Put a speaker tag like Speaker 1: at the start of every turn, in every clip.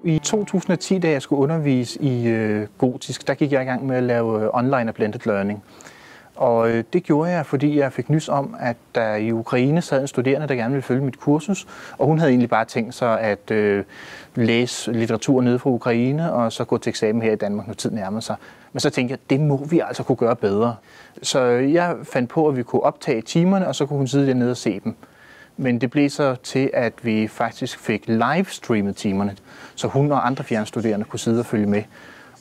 Speaker 1: I 2010, da jeg skulle undervise i gotisk, der gik jeg i gang med at lave online og blended learning. Og det gjorde jeg, fordi jeg fik nys om, at der i Ukraine sad en studerende, der gerne ville følge mit kursus, og hun havde egentlig bare tænkt sig at læse litteratur nede fra Ukraine, og så gå til eksamen her i Danmark, når tiden nærmede sig. Men så tænkte jeg, det må vi altså kunne gøre bedre. Så jeg fandt på, at vi kunne optage timerne, og så kunne hun sidde dernede og se dem. Men det blev så til, at vi faktisk fik livestreamet timerne, så hun og andre fjernstuderende kunne sidde og følge med,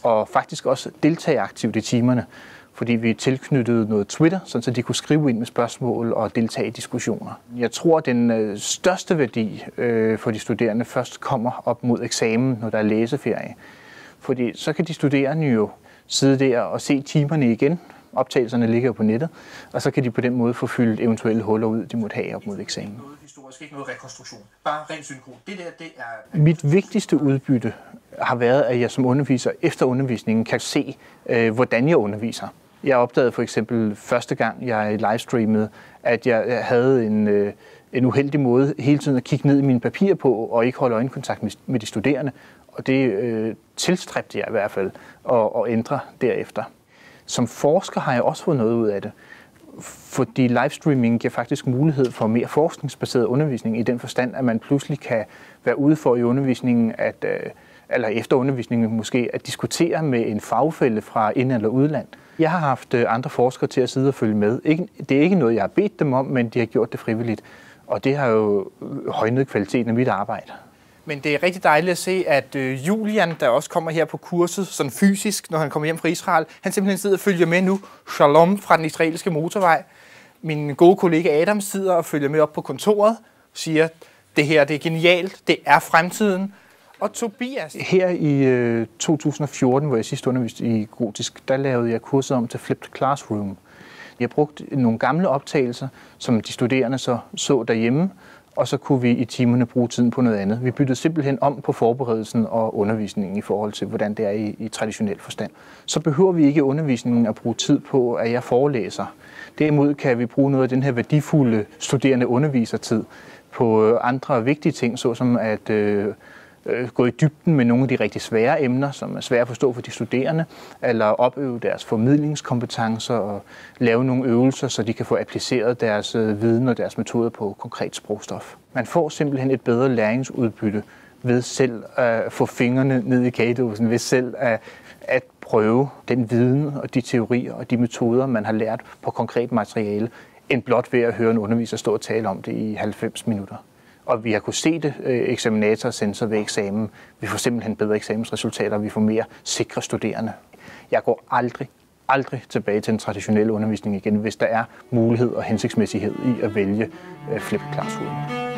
Speaker 1: og faktisk også deltage aktivt i timerne, fordi vi tilknyttede noget Twitter, så de kunne skrive ind med spørgsmål og deltage i diskussioner. Jeg tror, at den største værdi for de studerende først kommer op mod eksamen, når der er læseferie. Fordi så kan de studerende jo sidde der og se timerne igen. Optagelserne ligger jo på nettet, og så kan de på den måde få fyldt eventuelle huller ud, de måtte have op mod eksamen.
Speaker 2: Noget historisk, ikke noget rekonstruktion. Bare rent synkron. Det er...
Speaker 1: Mit vigtigste udbytte har været, at jeg som underviser efter undervisningen kan se, hvordan jeg underviser. Jeg opdagede for eksempel første gang, jeg livestreamede, at jeg havde en uheldig måde hele tiden at kigge ned i mine papirer på og ikke holde øjenkontakt med de studerende. Og det tilstræbte jeg i hvert fald at ændre derefter. Som forsker har jeg også fået noget ud af det, fordi livestreaming giver faktisk mulighed for mere forskningsbaseret undervisning i den forstand, at man pludselig kan være ude for i undervisningen, eller efter undervisningen måske, at diskutere med en fagfælle fra ind- eller udland. Jeg har haft andre forskere til at sidde og følge med. Det er ikke noget, jeg har bedt dem om, men de har gjort det frivilligt, og det har jo højnet kvaliteten af mit arbejde.
Speaker 2: Men det er rigtig dejligt at se, at Julian, der også kommer her på kurset, sådan fysisk, når han kommer hjem fra Israel, han simpelthen sidder og følger med nu. Shalom fra den israelske motorvej. Min gode kollega Adam sidder og følger med op på kontoret og siger, det her det er genialt, det er fremtiden. Og Tobias...
Speaker 1: Her i 2014, hvor jeg sidst underviste i gotisk, der lavede jeg kurset om til Flipped Classroom. Jeg brugte nogle gamle optagelser, som de studerende så derhjemme, og så kunne vi i timerne bruge tiden på noget andet. Vi byttede simpelthen om på forberedelsen og undervisningen i forhold til, hvordan det er i traditionel forstand. Så behøver vi ikke undervisningen at bruge tid på, at jeg forelæser. Derimod kan vi bruge noget af den her værdifulde studerende undervisertid på andre vigtige ting, såsom at gå i dybden med nogle af de rigtig svære emner, som er svære at forstå for de studerende, eller opøve deres formidlingskompetencer og lave nogle øvelser, så de kan få appliceret deres viden og deres metoder på konkret sprogstof. Man får simpelthen et bedre læringsudbytte ved selv at få fingrene ned i kagedåsen, ved selv at prøve den viden og de teorier og de metoder, man har lært på konkret materiale, end blot ved at høre en underviser stå og tale om det i 90 minutter. Og vi har kunnet se det, eksaminator og censor ved eksamen. Vi får simpelthen bedre eksamensresultater, og vi får mere sikre studerende. Jeg går aldrig tilbage til den traditionelle undervisning igen, hvis der er mulighed og hensigtsmæssighed i at vælge Flipped Classroom.